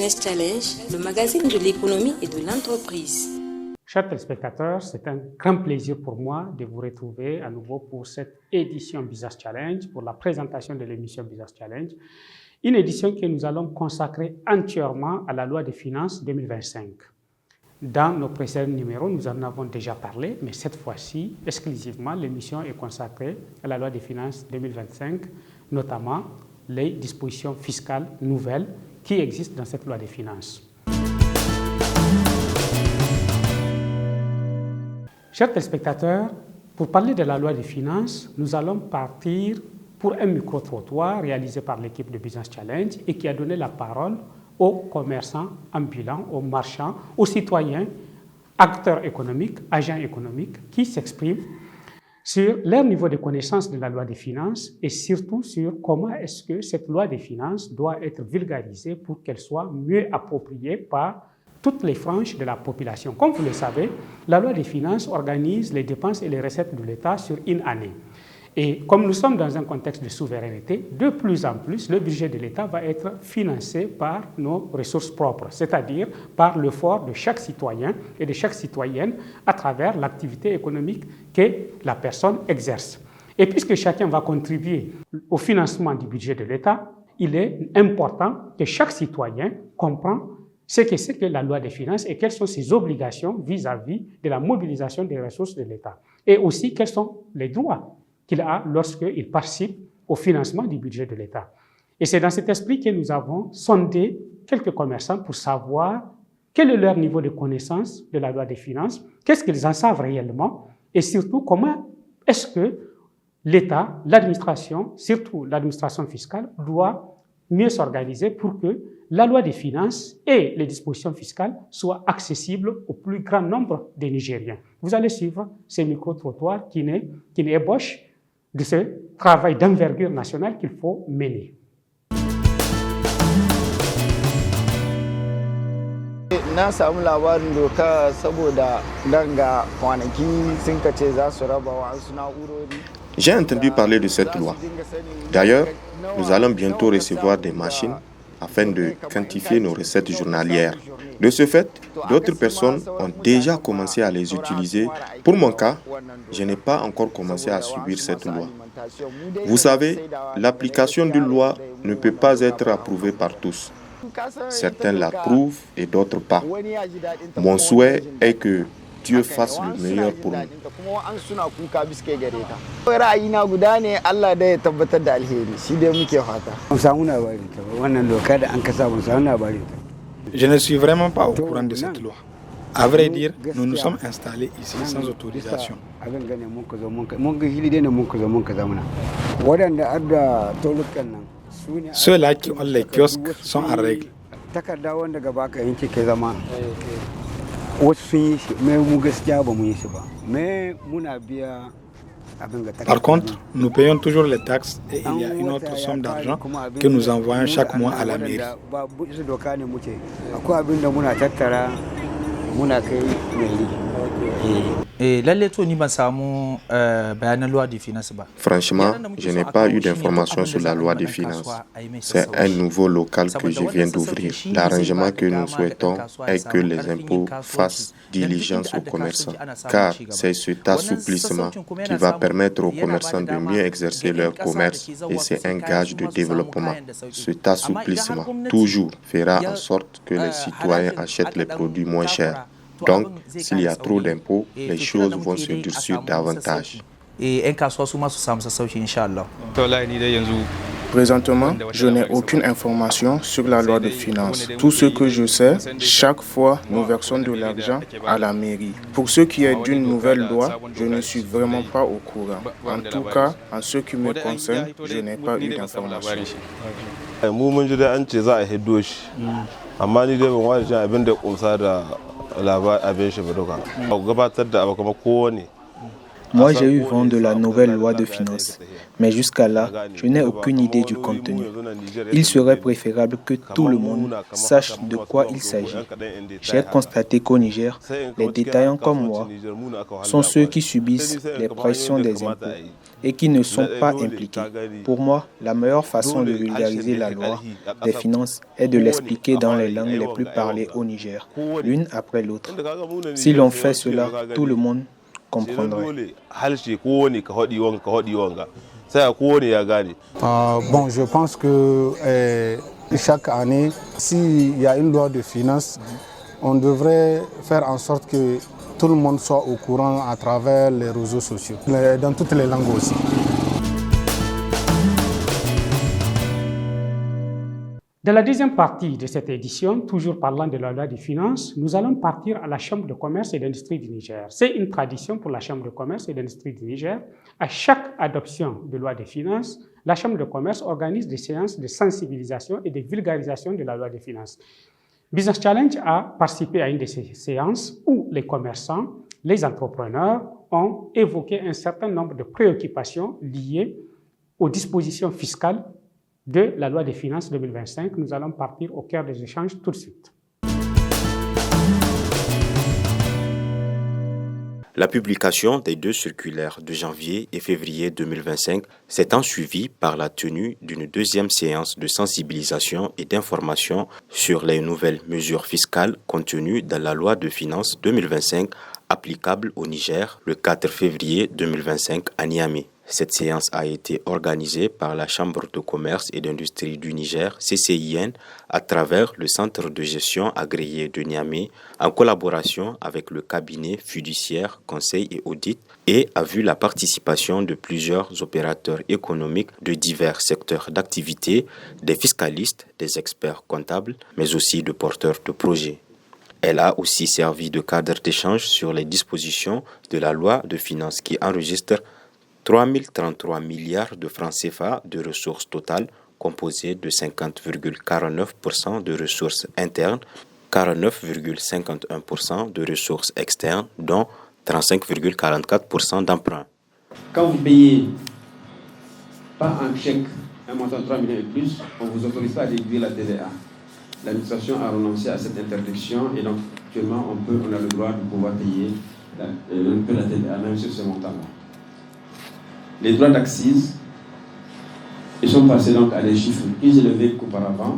Business Challenge, le magazine de l'économie et de l'entreprise. Chers téléspectateurs, c'est un grand plaisir pour moi de vous retrouver à nouveau pour cette édition Business Challenge, pour la présentation de l'émission Business Challenge. Une édition que nous allons consacrer entièrement à la loi des finances 2025. Dans nos précédents numéros, nous en avons déjà parlé, mais cette fois-ci, exclusivement, l'émission est consacrée à la loi des finances 2025, notamment les dispositions fiscales nouvelles qui existent dans cette loi des finances. Chers téléspectateurs, pour parler de la loi des finances, nous allons partir pour un micro-trottoir réalisé par l'équipe de Business Challenge et qui a donné la parole aux commerçants ambulants, aux marchands, aux citoyens, acteurs économiques, agents économiques qui s'expriment sur leur niveau de connaissance de la loi des finances et surtout sur comment est-ce que cette loi des finances doit être vulgarisée pour qu'elle soit mieux appropriée par toutes les franges de la population. Comme vous le savez, la loi des finances organise les dépenses et les recettes de l'État sur une année. Et comme nous sommes dans un contexte de souveraineté, de plus en plus, le budget de l'État va être financé par nos ressources propres, c'est-à-dire par l'effort de chaque citoyen et de chaque citoyenne à travers l'activité économique que la personne exerce. Et puisque chacun va contribuer au financement du budget de l'État, il est important que chaque citoyen comprenne ce que c'est que la loi des finances et quelles sont ses obligations vis-à-vis de la mobilisation des ressources de l'État. Et aussi quels sont les droits qu'il a lorsqu'il participe au financement du budget de l'État. Et c'est dans cet esprit que nous avons sondé quelques commerçants pour savoir quel est leur niveau de connaissance de la loi des finances, qu'est-ce qu'ils en savent réellement, et surtout comment est-ce que l'État, l'administration, surtout l'administration fiscale, doit mieux s'organiser pour que la loi des finances et les dispositions fiscales soient accessibles au plus grand nombre des Nigériens. Vous allez suivre ces micro-trottoirs qui ébauchent de ce travail d'envergure nationale qu'il faut mener. Na samu labarin doka saboda danga kwanaki sun kace za su raba wasu na'urori. J'ai entendu parler de cette loi. D'ailleurs, nous allons bientôt recevoir des machines afin de quantifier nos recettes journalières. De ce fait, d'autres personnes ont déjà commencé à les utiliser. Pour mon cas, je n'ai pas encore commencé à subir cette loi. Vous savez, l'application d'une loi ne peut pas être approuvée par tous. Certains l'approuvent et d'autres pas. Mon souhait est que Dieu fasse le meilleur pour nous. Je ne suis vraiment pas au courant de cette loi. À vrai dire, nous nous sommes installés ici sans autorisation. Ceux-là qui ont les kiosques sont en règle. Par contre, nous payons toujours les taxes et il y a une autre somme d'argent que nous envoyons chaque mois à la mairie. Franchement, je n'ai pas eu d'informations sur la loi des finances. C'est un nouveau local que je viens d'ouvrir. L'arrangement que nous souhaitons est que les impôts fassent diligence aux commerçants, car c'est cet assouplissement qui va permettre aux commerçants de mieux exercer leur commerce et c'est un gage de développement. Cet assouplissement, toujours, fera en sorte que les citoyens achètent les produits moins chers. Donc, s'il y a trop d'impôts, les choses vont se durcir davantage. Présentement, je n'ai aucune information sur la loi de finances. Tout ce que je sais, chaque fois, nous versons de l'argent à la mairie. Pour ce qui est d'une nouvelle loi, je ne suis vraiment pas au courant. En tout cas, en ce qui me concerne, je n'ai pas eu d'informations. Moi, j'ai eu vent de la nouvelle loi de finances, mais jusqu'à là, je n'ai aucune idée du contenu. Il serait préférable que tout le monde sache de quoi il s'agit. J'ai constaté qu'au Niger, les détaillants comme moi sont ceux qui subissent les pressions des impôts et qui ne sont pas impliqués. Pour moi, la meilleure façon de vulgariser la loi des finances est de l'expliquer dans les langues les plus parlées au Niger, l'une après l'autre. Si l'on fait cela, tout le monde comprendrait. Bon, je pense que chaque année, s'il y a une loi de finances, on devrait faire en sorte que tout le monde soit au courant à travers les réseaux sociaux, dans toutes les langues aussi. Dans la deuxième partie de cette édition, toujours parlant de la loi des finances, nous allons partir à la Chambre de commerce et d'industrie du Niger. C'est une tradition pour la Chambre de commerce et d'industrie du Niger. À chaque adoption de loi des finances, la Chambre de commerce organise des séances de sensibilisation et de vulgarisation de la loi des finances. Business Challenge a participé à une de ces séances où les commerçants, les entrepreneurs ont évoqué un certain nombre de préoccupations liées aux dispositions fiscales de la loi des finances 2025. Nous allons partir au cœur des échanges tout de suite. La publication des 2 circulaires de janvier et février 2025 s'étant suivie par la tenue d'une deuxième séance de sensibilisation et d'information sur les nouvelles mesures fiscales contenues dans la loi de finances 2025 applicable au Niger le 4 février 2025 à Niamey. Cette séance a été organisée par la Chambre de commerce et d'industrie du Niger, CCIN, à travers le Centre de gestion agréé de Niamey, en collaboration avec le cabinet fiduciaire, conseil et audit, et a vu la participation de plusieurs opérateurs économiques de divers secteurs d'activité, des fiscalistes, des experts comptables, mais aussi de porteurs de projets. Elle a aussi servi de cadre d'échange sur les dispositions de la loi de finances qui enregistre 3 033 milliards de francs CFA de ressources totales composées de 50,49% de ressources internes, 49,51% de ressources externes, dont 35,44% d'emprunts. Quand vous payez pas un chèque, un montant de 3 millions et plus, on ne vous autorise pas à déduire la TVA. L'administration a renoncé à cette interdiction et donc actuellement on a le droit de pouvoir payer un peu la TVA, même sur ce montant-là. Les droits d'accise, ils sont passés donc à des chiffres plus élevés qu'auparavant.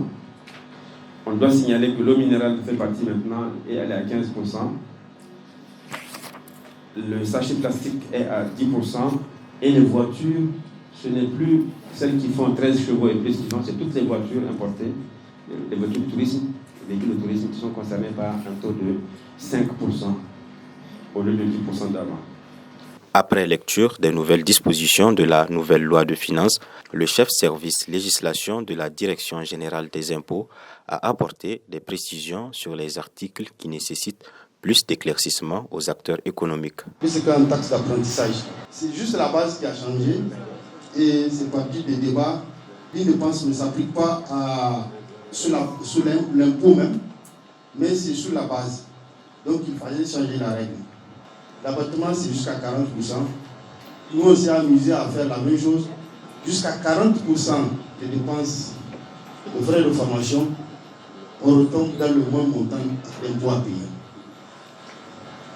On doit signaler que l'eau minérale fait partie maintenant et elle est à 15%. Le sachet plastique est à 10%. Et les voitures, ce n'est plus celles qui font 13 chevaux et plus qui font, c'est toutes les voitures importées, les voitures de tourisme, les véhicules de tourisme qui sont concernés par un taux de 5% au lieu de 10% d'avant. Après lecture des nouvelles dispositions de la nouvelle loi de finances, le chef service législation de la Direction générale des impôts a apporté des précisions sur les articles qui nécessitent plus d'éclaircissement aux acteurs économiques. C'est qu'une taxe d'apprentissage. C'est juste la base qui a changé et c'est parti des débats. Une dépense ne s'applique pas sur l'impôt même, mais c'est sur la base. Donc il fallait changer la règle. L'abattement, c'est jusqu'à 40%. Nous, on s'est amusé à faire la même chose. Jusqu'à 40% des dépenses de frais de formation, on retombe dans le même montant d'impôt à payer.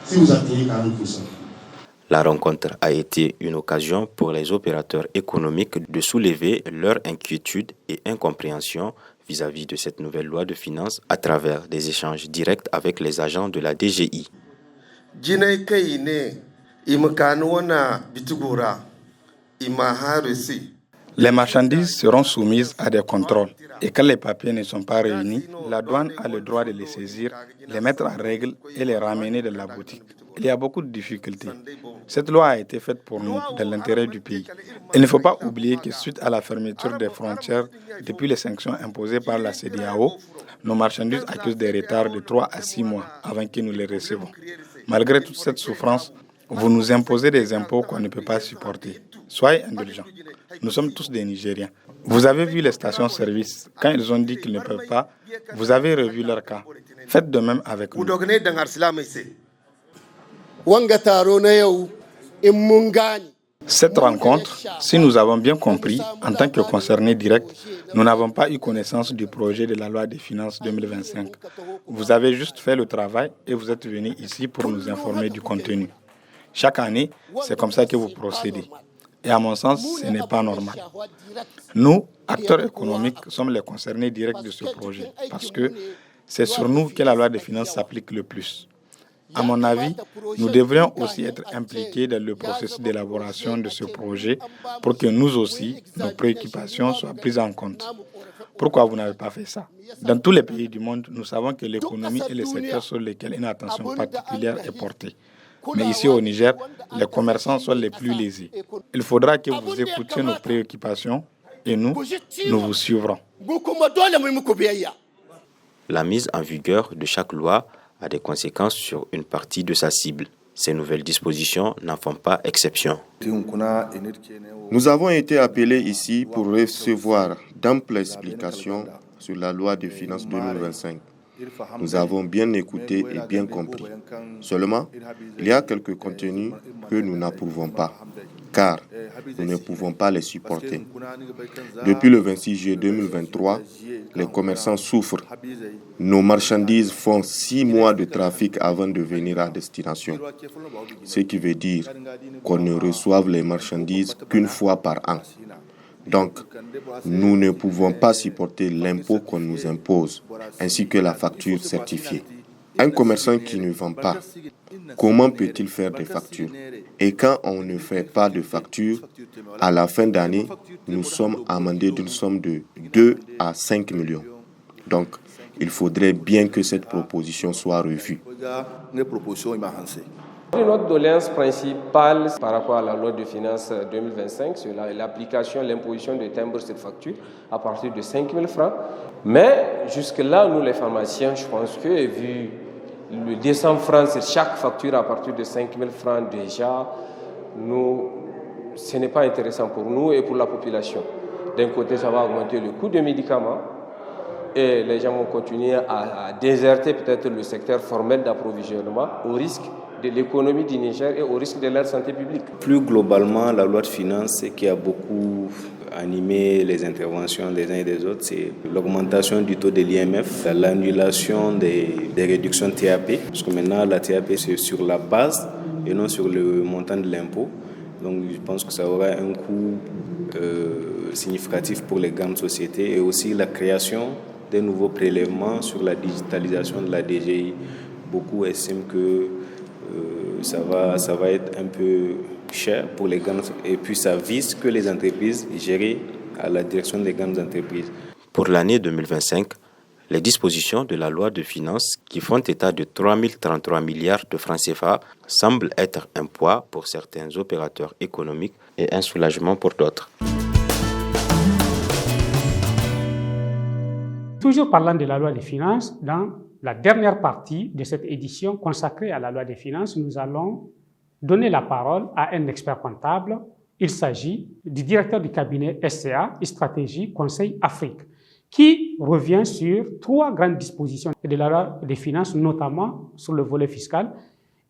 Si vous atteignez 40%. La rencontre a été une occasion pour les opérateurs économiques de soulever leurs inquiétudes et incompréhensions vis-à-vis de cette nouvelle loi de finances à travers des échanges directs avec les agents de la DGI. Les marchandises seront soumises à des contrôles et quand les papiers ne sont pas réunis, la douane a le droit de les saisir, les mettre en règle et les ramener dans la boutique. Il y a beaucoup de difficultés. Cette loi a été faite pour nous, dans l'intérêt du pays. Il ne faut pas oublier que suite à la fermeture des frontières depuis les sanctions imposées par la CEDEAO, nos marchandises accusent des retards de 3 à 6 mois avant que nous les recevons. Malgré toute cette souffrance, vous nous imposez des impôts qu'on ne peut pas supporter. Soyez indulgents. Nous sommes tous des Nigériens. Vous avez vu les stations-service. Quand ils ont dit qu'ils ne peuvent pas, vous avez revu leur cas. Faites de même avec nous. Cette rencontre, si nous avons bien compris, en tant que concernés directs, nous n'avons pas eu connaissance du projet de la loi des finances 2025. Vous avez juste fait le travail et vous êtes venus ici pour nous informer du contenu. Chaque année, c'est comme ça que vous procédez. Et à mon sens, ce n'est pas normal. Nous, acteurs économiques, sommes les concernés directs de ce projet parce que c'est sur nous que la loi des finances s'applique le plus. À mon avis, nous devrions aussi être impliqués dans le processus d'élaboration de ce projet pour que nous aussi, nos préoccupations soient prises en compte. Pourquoi vous n'avez pas fait ça? Dans tous les pays du monde, nous savons que l'économie est le secteur sur lequel une attention particulière est portée. Mais ici au Niger, les commerçants sont les plus lésés. Il faudra que vous écoutiez nos préoccupations et nous vous suivrons. La mise en vigueur de chaque loi a des conséquences sur une partie de sa cible. Ces nouvelles dispositions n'en font pas exception. Nous avons été appelés ici pour recevoir d'amples explications sur la loi de finances 2025. Nous avons bien écouté et bien compris. Seulement, il y a quelques contenus que nous n'approuvons pas, car nous ne pouvons pas les supporter. Depuis le 26 juillet 2023, les commerçants souffrent. Nos marchandises font 6 mois de trafic avant de venir à destination. Ce qui veut dire qu'on ne reçoive les marchandises qu'une fois par an. Donc, nous ne pouvons pas supporter l'impôt qu'on nous impose, ainsi que la facture certifiée. Un commerçant qui ne vend pas, comment peut-il faire des factures? Et quand on ne fait pas de facture, à la fin d'année, nous sommes amendés d'une somme de 2 à 5 millions. Donc, il faudrait bien que cette proposition soit revue. Notre doléance principale par rapport à la loi de finances 2025, c'est l'application, l'imposition de timbres sur facture à partir de 5 000 francs. Mais jusque-là, nous les pharmaciens, je pense que vu le 200 francs sur chaque facture à partir de 5 000 francs déjà, ce n'est pas intéressant pour nous et pour la population. D'un côté, ça va augmenter le coût des médicaments et les gens vont continuer à déserter peut-être le secteur formel d'approvisionnement au risque de l'économie du Niger et au risque de leur santé publique. Plus globalement, la loi de finances, ce qui a beaucoup animé les interventions des uns et des autres, c'est l'augmentation du taux de l'IMF, l'annulation des réductions TAP, parce que maintenant la TAP c'est sur la base et non sur le montant de l'impôt. Donc je pense que ça aura un coût significatif pour les grandes sociétés et aussi la création des nouveaux prélèvements sur la digitalisation de la DGI. Beaucoup estiment que ça va être un peu cher pour les grandes et puis ça vise que les entreprises gérées à la direction des grandes entreprises. Pour l'année 2025, les dispositions de la loi de finances qui font état de 3 033 milliards de francs CFA semblent être un poids pour certains opérateurs économiques et un soulagement pour d'autres. Toujours parlant de la loi des finances, dans la dernière partie de cette édition consacrée à la loi des finances, nous allons donner la parole à un expert comptable. Il s'agit du directeur du cabinet SCA, Stratégie Conseil Afrique, qui revient sur 3 grandes dispositions de la loi des finances, notamment sur le volet fiscal.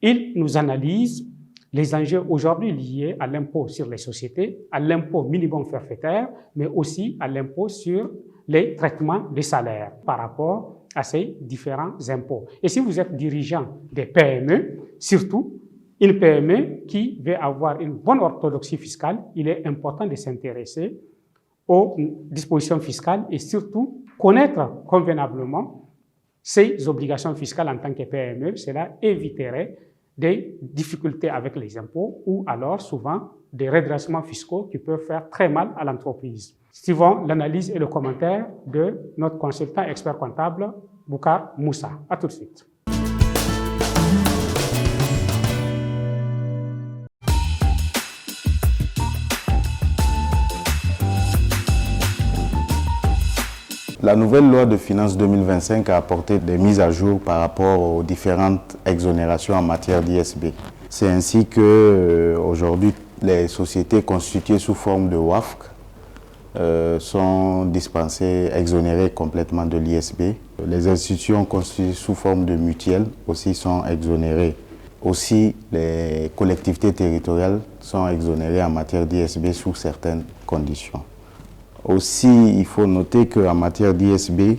Il nous analyse les enjeux aujourd'hui liés à l'impôt sur les sociétés, à l'impôt minimum forfaitaire, mais aussi à l'impôt sur les traitements des salaires par rapport à ces différents impôts. Et si vous êtes dirigeant des PME, surtout une PME qui veut avoir une bonne orthodoxie fiscale, il est important de s'intéresser aux dispositions fiscales et surtout connaître convenablement ses obligations fiscales en tant que PME. Cela éviterait des difficultés avec les impôts ou alors souvent des redressements fiscaux qui peuvent faire très mal à l'entreprise. Suivons l'analyse et le commentaire de notre consultant expert comptable, Boukar Moussa. À tout de suite. La nouvelle loi de finances 2025 a apporté des mises à jour par rapport aux différentes exonérations en matière d'ISB. C'est ainsi qu'aujourd'hui, les sociétés constituées sous forme de WAFC sont dispensées, exonérées complètement de l'ISB. Les institutions constituées sous forme de mutuelles aussi sont exonérées Aussi, les collectivités territoriales sont exonérées en matière d'ISB sous certaines conditions. Aussi, il faut noter qu'en matière d'ISB,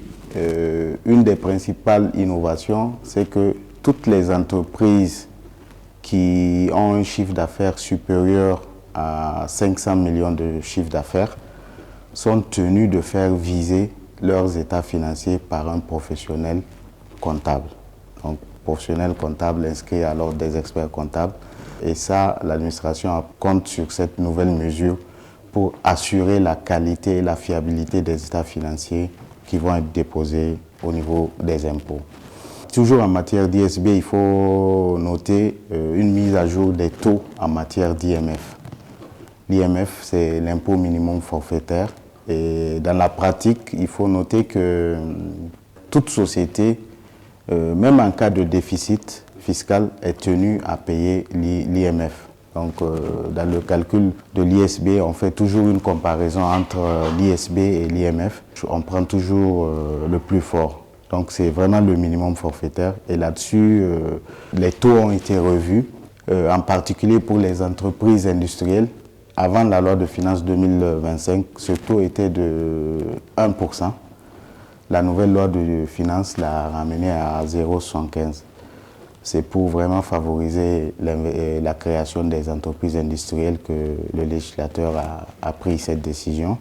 une des principales innovations, c'est que toutes les entreprises qui ont un chiffre d'affaires supérieur à 500 millions de chiffre d'affaires sont tenues de faire viser leurs états financiers par un professionnel comptable. Donc, professionnel comptable inscrit à l'ordre des experts comptables. Et ça, l'administration compte sur cette nouvelle mesure pour assurer la qualité et la fiabilité des états financiers qui vont être déposés au niveau des impôts. Toujours en matière d'ISB, il faut noter une mise à jour des taux en matière d'IMF. L'IMF, c'est l'impôt minimum forfaitaire. Et dans la pratique, il faut noter que toute société, même en cas de déficit fiscal, est tenue à payer l'IMF. Donc, dans le calcul de l'ISB, on fait toujours une comparaison entre l'ISB et l'IMF. On prend toujours le plus fort. Donc, c'est vraiment le minimum forfaitaire. Et là-dessus, les taux ont été revus, en particulier pour les entreprises industrielles. Avant la loi de finances 2025, ce taux était de 1%. La nouvelle loi de finances l'a ramené à 0,75. C'est pour vraiment favoriser la création des entreprises industrielles que le législateur a pris cette décision.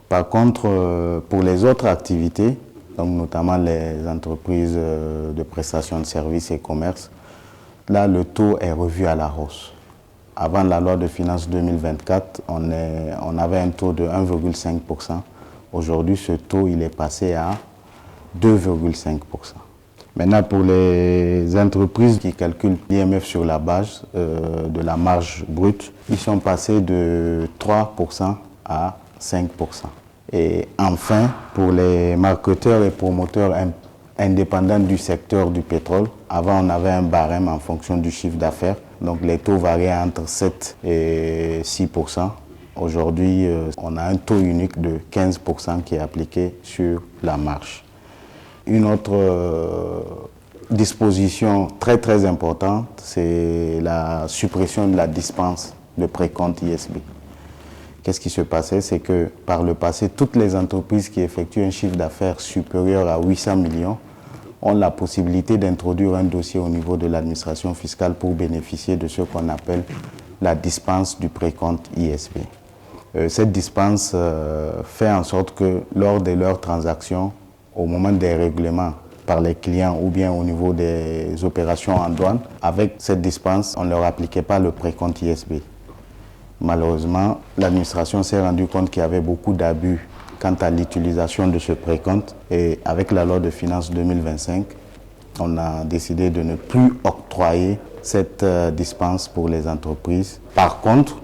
Par contre, pour les autres activités, donc notamment les entreprises de prestation de services et commerce, là, le taux est revu à la hausse. Avant la loi de finances 2024, on avait un taux de 1,5%. Aujourd'hui, ce taux il est passé à 2,5%. Maintenant, pour les entreprises qui calculent l'IMF sur la base de la marge brute, ils sont passés de 3% à 5%. Et enfin, pour les marketeurs et promoteurs indépendants du secteur du pétrole, avant on avait un barème en fonction du chiffre d'affaires, donc les taux variaient entre 7 et 6%. Aujourd'hui, on a un taux unique de 15% qui est appliqué sur la marge. Une autre disposition très très importante, c'est la suppression de la dispense de précompte ISB. Qu'est-ce qui se passait? C'est que par le passé, toutes les entreprises qui effectuent un chiffre d'affaires supérieur à 800 millions ont la possibilité d'introduire un dossier au niveau de l'administration fiscale pour bénéficier de ce qu'on appelle la dispense du précompte ISB. Cette dispense fait en sorte que lors de leurs transactions, au moment des règlements par les clients ou bien au niveau des opérations en douane, avec cette dispense, on ne leur appliquait pas le précompte ISB. Malheureusement, l'administration s'est rendue compte qu'il y avait beaucoup d'abus quant à l'utilisation de ce précompte et avec la loi de finances 2025, on a décidé de ne plus octroyer cette dispense pour les entreprises. Par contre,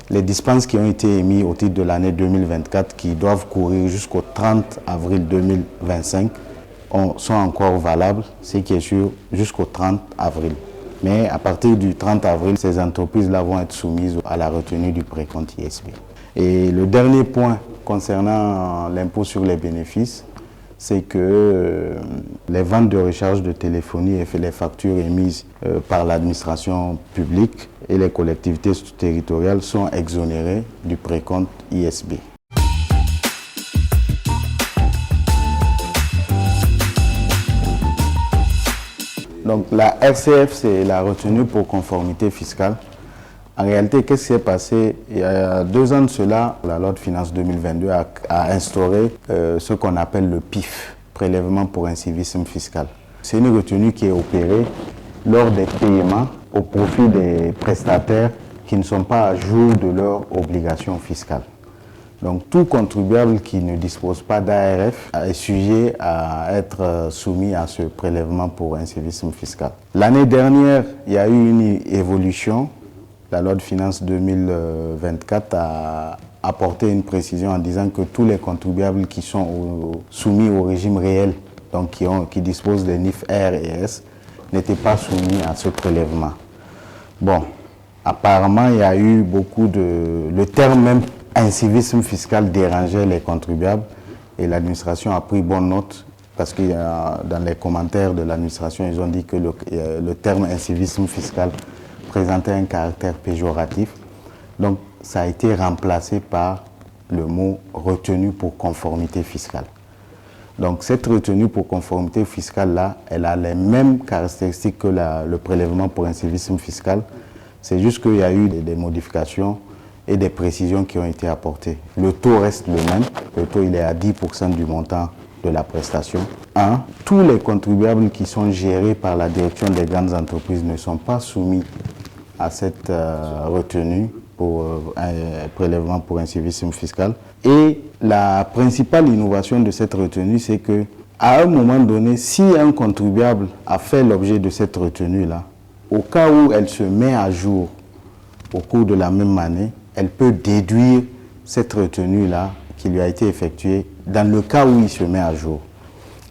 les dispenses qui ont été émises au titre de l'année 2024 qui doivent courir jusqu'au 30 avril 2025 sont encore valables, ce qui est sûr, jusqu'au 30 avril. Mais à partir du 30 avril, ces entreprises-là vont être soumises à la retenue du précompte ISB. Et le dernier point concernant l'impôt sur les bénéfices, c'est que les ventes de recharge de téléphonie et les factures émises par l'administration publique et les collectivités territoriales sont exonérées du précompte ISB. Donc la RCF, c'est la retenue pour conformité fiscale. En réalité, qu'est-ce qui s'est passé? Il y a 2 ans de cela, la loi de finances 2022 a instauré ce qu'on appelle le PIF, prélèvement pour incivisme fiscal. C'est une retenue qui est opérée lors des paiements au profit des prestataires qui ne sont pas à jour de leurs obligations fiscales. Donc tout contribuable qui ne dispose pas d'ARF est sujet à être soumis à ce prélèvement pour incivisme fiscal. L'année dernière, il y a eu une évolution. La loi de finances 2024 a apporté une précision en disant que tous les contribuables qui sont soumis au régime réel, donc qui disposent des NIF R et S, n'étaient pas soumis à ce prélèvement. Bon, apparemment, il y a eu beaucoup de... Le terme même incivisme fiscal dérangeait les contribuables et l'administration a pris bonne note parce que dans les commentaires de l'administration, ils ont dit que le terme incivisme fiscal présentait un caractère péjoratif. Donc, ça a été remplacé par le mot retenue pour conformité fiscale. Donc, cette retenue pour conformité fiscale-là, elle a les mêmes caractéristiques que le prélèvement pour incivisme fiscal. C'est juste qu'il y a eu des modifications et des précisions qui ont été apportées. Le taux reste le même. Le taux, il est à 10% du montant de la prestation. Tous les contribuables qui sont gérés par la direction des grandes entreprises ne sont pas soumis à cette retenue pour un prélèvement pour incivisme fiscal. Et la principale innovation de cette retenue, c'est que à un moment donné, si un contribuable a fait l'objet de cette retenue-là, au cas où elle se met à jour au cours de la même année, elle peut déduire cette retenue-là qui lui a été effectuée dans le cas où il se met à jour.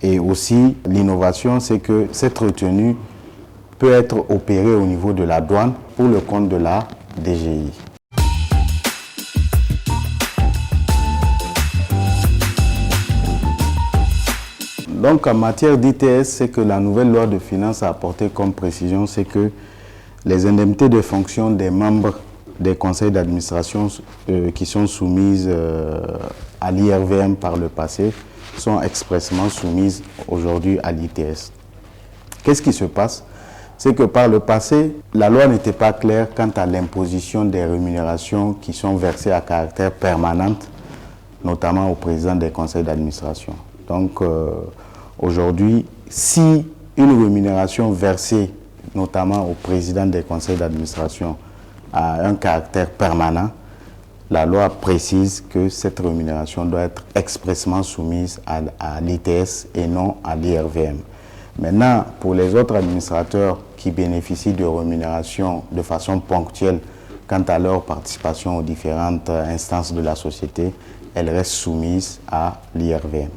Et aussi, l'innovation, c'est que cette retenue peut être opérée au niveau de la douane pour le compte de la DGI. Donc, en matière d'ITS, c'est que la nouvelle loi de finances a apporté comme précision, c'est que les indemnités de fonction des membres des conseils d'administration qui sont soumises à l'IRVM par le passé sont expressément soumises aujourd'hui à l'ITS. Qu'est-ce qui se passe? C'est que par le passé, la loi n'était pas claire quant à l'imposition des rémunérations qui sont versées à caractère permanent, notamment au président des conseils d'administration. Donc, aujourd'hui, si une rémunération versée, notamment au président des conseils d'administration, a un caractère permanent, la loi précise que cette rémunération doit être expressément soumise à l'ITS et non à l'IRVM. Maintenant, pour les autres administrateurs qui bénéficient de rémunération de façon ponctuelle quant à leur participation aux différentes instances de la société, elles restent soumises à l'IRVM.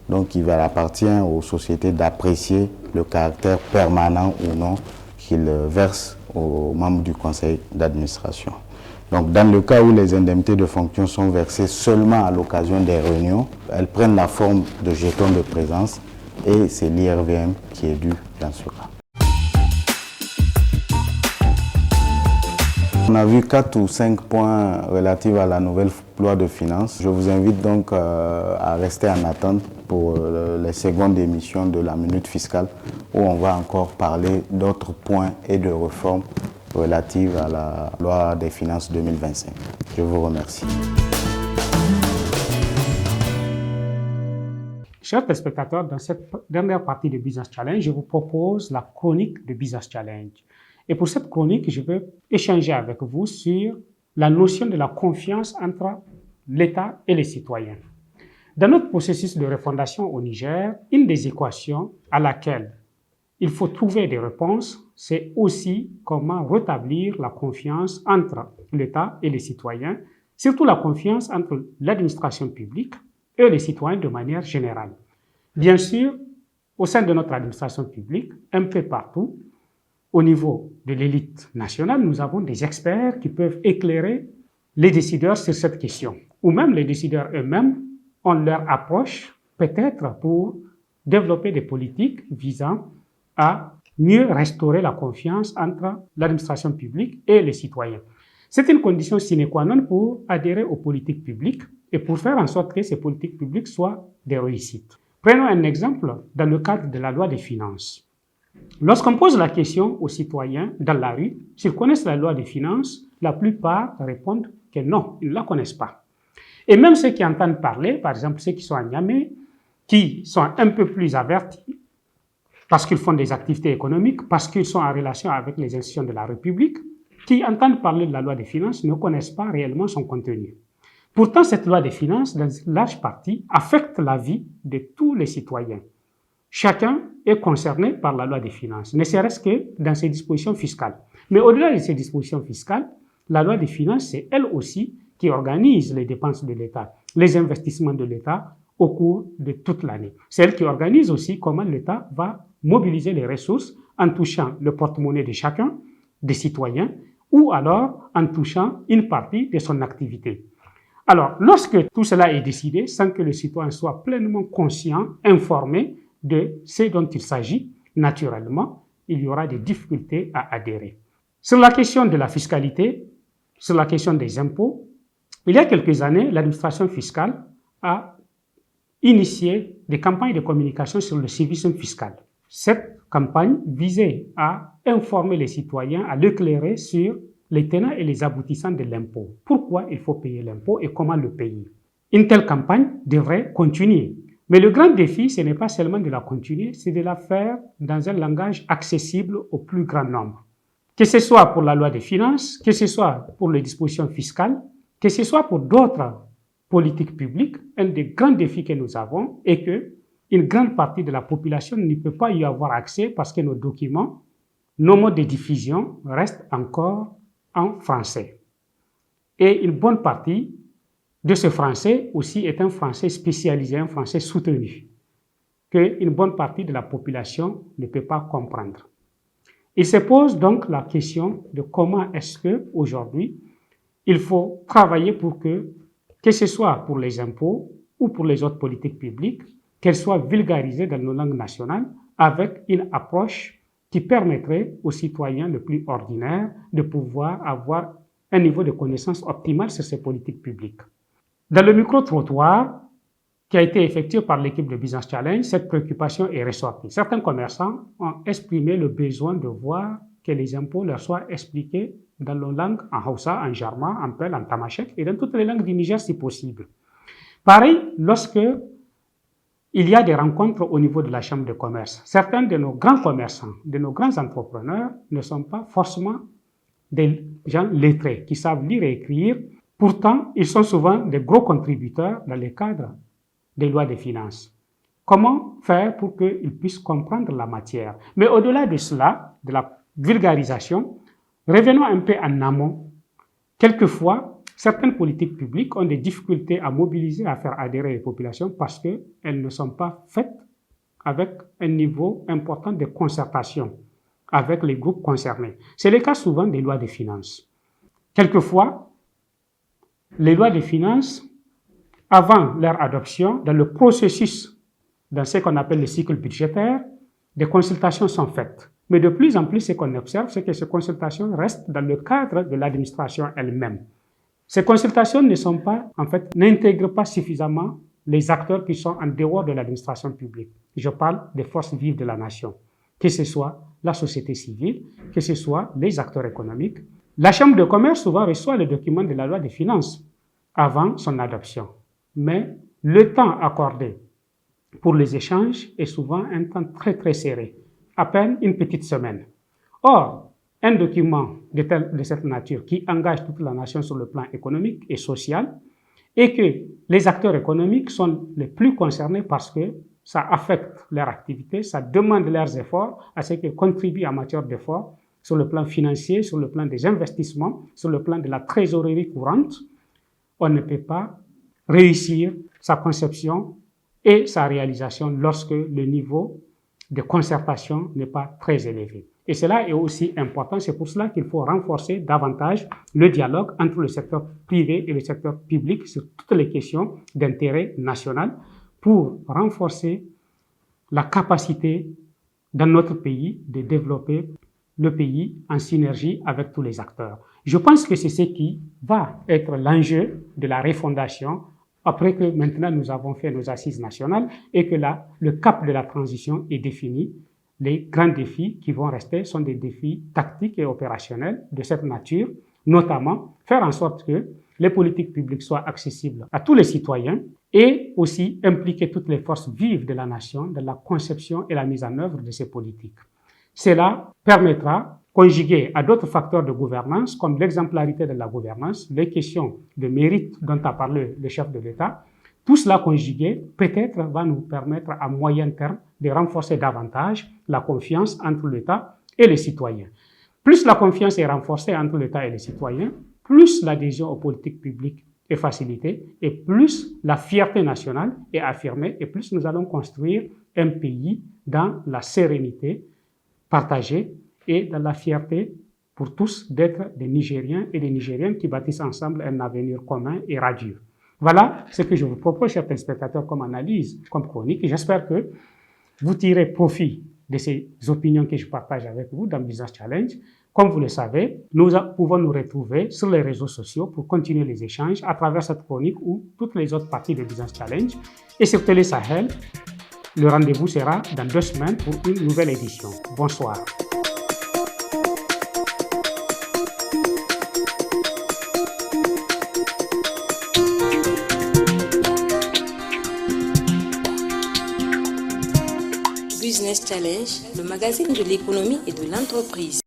Donc, il appartient aux sociétés d'apprécier le caractère permanent ou non qu'ils versent aux membres du conseil d'administration. Donc, dans le cas où les indemnités de fonction sont versées seulement à l'occasion des réunions, elles prennent la forme de jetons de présence et c'est l'IRVM qui est dû dans ce cas. On a vu 4 ou 5 points relatifs à la nouvelle loi de finances. Je vous invite donc à rester en attente pour les secondes émissions de la Minute Fiscale où on va encore parler d'autres points et de réformes relatives à la loi des finances 2025. Je vous remercie. Chers téléspectateurs, dans cette dernière partie de Business Challenge, je vous propose la chronique de Business Challenge. Et pour cette chronique, je vais échanger avec vous sur la notion de la confiance entre l'État et les citoyens. Dans notre processus de refondation au Niger, une des équations à laquelle il faut trouver des réponses, c'est aussi comment rétablir la confiance entre l'État et les citoyens, surtout la confiance entre l'administration publique et les citoyens de manière générale. Bien sûr, au sein de notre administration publique, un peu partout, au niveau de l'élite nationale, nous avons des experts qui peuvent éclairer les décideurs sur cette question. Ou même les décideurs eux-mêmes ont leur approche, peut-être pour développer des politiques visant à mieux restaurer la confiance entre l'administration publique et les citoyens. C'est une condition sine qua non pour adhérer aux politiques publiques et pour faire en sorte que ces politiques publiques soient des réussites. Prenons un exemple dans le cadre de la loi des finances. Lorsqu'on pose la question aux citoyens dans la rue, s'ils connaissent la loi des finances, la plupart répondent que non, ils ne la connaissent pas. Et même ceux qui entendent parler, par exemple ceux qui sont à Niamey, qui sont un peu plus avertis, parce qu'ils font des activités économiques, parce qu'ils sont en relation avec les institutions de la République, qui entendent parler de la loi des finances ne connaissent pas réellement son contenu. Pourtant, cette loi des finances, dans une large partie, affecte la vie de tous les citoyens. Chacun est concerné par la loi des finances, ne serait-ce que dans ses dispositions fiscales. Mais au-delà de ces dispositions fiscales, la loi des finances, c'est elle aussi qui organise les dépenses de l'État, les investissements de l'État au cours de toute l'année. C'est elle qui organise aussi comment l'État va mobiliser les ressources en touchant le porte-monnaie de chacun, des citoyens, ou alors en touchant une partie de son activité. Alors, lorsque tout cela est décidé, sans que le citoyen soit pleinement conscient, informé de ce dont il s'agit, naturellement, il y aura des difficultés à adhérer. Sur la question de la fiscalité, sur la question des impôts, il y a quelques années, l'administration fiscale a initié des campagnes de communication sur le civisme fiscal. Cette campagne visait à informer les citoyens, à l'éclairer sur les tenants et les aboutissants de l'impôt. Pourquoi il faut payer l'impôt et comment le payer. Une telle campagne devrait continuer. Mais le grand défi, ce n'est pas seulement de la continuer, c'est de la faire dans un langage accessible au plus grand nombre. Que ce soit pour la loi des finances, que ce soit pour les dispositions fiscales, que ce soit pour d'autres politiques publiques, un des grands défis que nous avons est que une grande partie de la population ne peut pas y avoir accès parce que nos documents, nos modes de diffusion restent encore en français. Et une bonne partie de ce français aussi est un français spécialisé, un français soutenu, qu'une bonne partie de la population ne peut pas comprendre. Il se pose donc la question de comment est-ce qu'aujourd'hui, il faut travailler pour que ce soit pour les impôts ou pour les autres politiques publiques, qu'elles soient vulgarisées dans nos langues nationales avec une approche qui permettrait aux citoyens les plus ordinaires de pouvoir avoir un niveau de connaissance optimal sur ces politiques publiques. Dans le micro-trottoir qui a été effectué par l'équipe de Business Challenge, cette préoccupation est ressortie. Certains commerçants ont exprimé le besoin de voir que les impôts leur soient expliqués dans nos langues, en Hausa, en Jarma, en Peul, en Tamashek et dans toutes les langues du Niger si possible. Pareil, lorsque il y a des rencontres au niveau de la Chambre de commerce, certains de nos grands commerçants, de nos grands entrepreneurs ne sont pas forcément des gens lettrés qui savent lire et écrire. Pourtant, ils sont souvent des gros contributeurs dans le cadre des lois des finances. Comment faire pour qu'ils puissent comprendre la matière? Mais au-delà de cela, de la vulgarisation, revenons un peu en amont. Quelquefois, certaines politiques publiques ont des difficultés à mobiliser, à faire adhérer les populations parce qu'elles ne sont pas faites avec un niveau important de concertation avec les groupes concernés. C'est le cas souvent des lois des finances. Quelquefois, les lois des finances, avant leur adoption, dans le processus, dans ce qu'on appelle le cycle budgétaire, des consultations sont faites. Mais de plus en plus, ce qu'on observe, c'est que ces consultations restent dans le cadre de l'administration elle-même. Ces consultations n'intègrent pas suffisamment les acteurs qui sont en dehors de l'administration publique. Je parle des forces vives de la nation, que ce soit la société civile, que ce soit les acteurs économiques. La Chambre de commerce souvent reçoit le document de la loi des finances avant son adoption. Mais le temps accordé pour les échanges est souvent un temps très très serré, à peine une petite semaine. Or, un document de cette nature qui engage toute la nation sur le plan économique et social et que les acteurs économiques sont les plus concernés parce que ça affecte leur activité, ça demande leurs efforts à ce qu'ils contribuent en matière d'efforts sur le plan financier, sur le plan des investissements, sur le plan de la trésorerie courante, on ne peut pas réussir sa conception et sa réalisation lorsque le niveau de concertation n'est pas très élevé. Et cela est aussi important, c'est pour cela qu'il faut renforcer davantage le dialogue entre le secteur privé et le secteur public sur toutes les questions d'intérêt national pour renforcer la capacité dans notre pays de développer le pays en synergie avec tous les acteurs. Je pense que c'est ce qui va être l'enjeu de la refondation après que maintenant nous avons fait nos assises nationales et que là, le cap de la transition est défini. Les grands défis qui vont rester sont des défis tactiques et opérationnels de cette nature, notamment faire en sorte que les politiques publiques soient accessibles à tous les citoyens et aussi impliquer toutes les forces vives de la nation dans la conception et la mise en œuvre de ces politiques. Cela permettra, conjugué à d'autres facteurs de gouvernance, comme l'exemplarité de la gouvernance, les questions de mérite dont a parlé le chef de l'État, tout cela conjugué, peut-être, va nous permettre à moyen terme de renforcer davantage la confiance entre l'État et les citoyens. Plus la confiance est renforcée entre l'État et les citoyens, plus l'adhésion aux politiques publiques est facilitée et plus la fierté nationale est affirmée et plus nous allons construire un pays dans la sérénité partagée et dans la fierté pour tous d'être des Nigériens et des Nigériennes qui bâtissent ensemble un avenir commun et radieux. Voilà ce que je vous propose, chers téléspectateurs, comme analyse, comme chronique. Et j'espère que vous tirez profit de ces opinions que je partage avec vous dans Business Challenge. Comme vous le savez, nous pouvons nous retrouver sur les réseaux sociaux pour continuer les échanges à travers cette chronique ou toutes les autres parties de Business Challenge. Et sur Télé Sahel, le rendez-vous sera dans 2 semaines pour une nouvelle édition. Bonsoir. Business Challenge, le magazine de l'économie et de l'entreprise.